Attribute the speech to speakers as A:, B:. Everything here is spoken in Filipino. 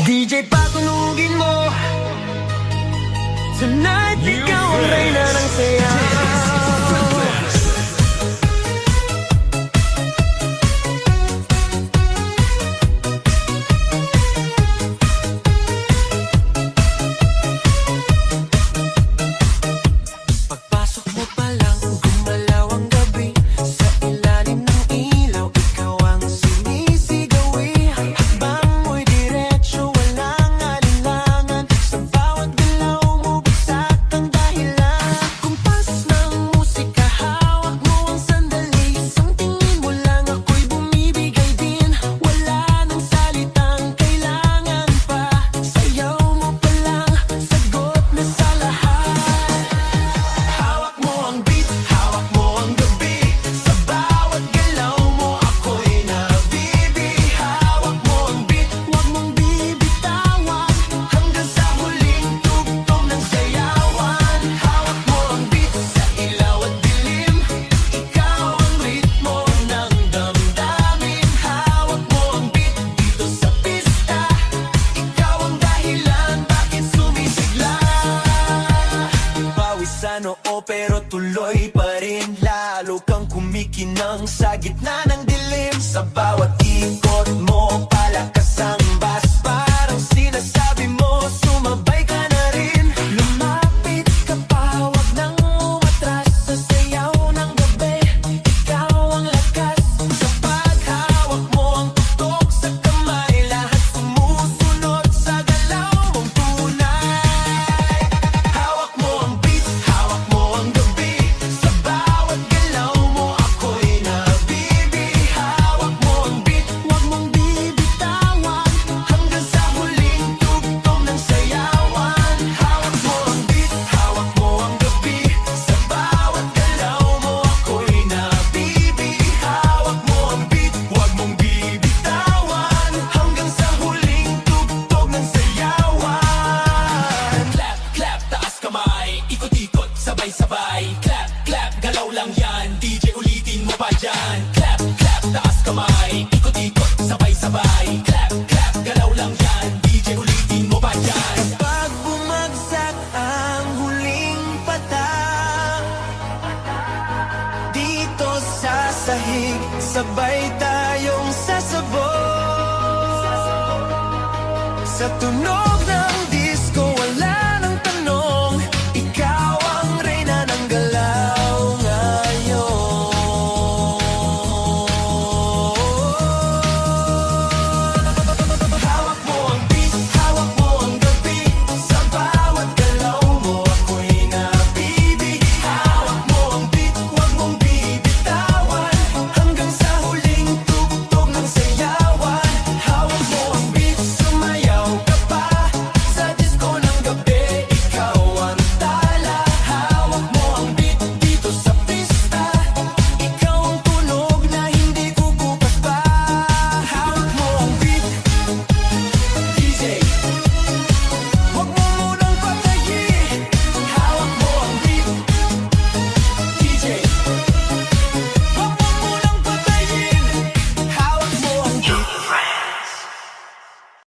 A: DJ patunugin mo. Tonight, ikaw ang reyna ng saya. Pagpasok mo pa lang, gumalaw ang gabi. Sa ilalim ng ilaw, ikaw ang sinisigawi. Hakbang mo'y diretso, walang alinlangan. Sa bawat galaw mo, bagsak ang dahilan. Kumpas ng musika, hawak mo ang sandali. Isang tingin mo lang, ako'y bumibigay din. Wala nang salitang kailangan pa. Sayaw mo pa lang, sagot na sa lahat. Hawak mo ang beat, hawak mo ang gabi. Sa bawat galaw mo, ako'y nabibi. Hawak mo ang beat, huwag mong bibitawan. Hanggang sa huling tugtog ng sayawan. Hawak mo ang beat, sa ilaw at dilim. Ikaw ang ritmo ng damdamin. Hawak mo ang beat, dito sa pista. Ikaw ang dahilan, bakit sumisigla. Pawisan oo pero tuloy pa rin. Lalo kang kumikinang sa gitna ng dilim. Sa bawat ikot mo, palakas ang bass. Parang sinasabi mo, sumabay ka na rin. Lumapit ka pa, wag nang umatras. Sa sayaw ng gabi, ikaw ang lakas. Kapag hawak mo ang tutok sa kamay, lahat sumusunod sa galaw mong tunay. Hawak mo ang beat, hawak mo ang gabi. Sa bawat galaw mo, ako'y nabibi. Hawak mo ang beat, huwag mong bibitawan. Hanggang sa huling tugtog ng sayawan. Hawak mo ang beat, hawak mo ang gabi. Sa bawat galaw mo, ako'y nabibi. Hawak mo ang beat, huwag mong bibitawan. Hanggang sa huling tugtog ng sayawan.
B: Clap, clap, taas kamay, ikot-ikot, sabay-sabay. Clap, clap, galaw lang yan, DJ ulitin mo pa dyan. Clap, clap, taas kamay, ikot-ikot, sabay-sabay. Clap, clap, galaw lang yan, DJ ulitin mo pa dyan.
A: Pag bumagsak ang huling patak, dito sa sahig, sabay tayong sasabog. Sa tunog na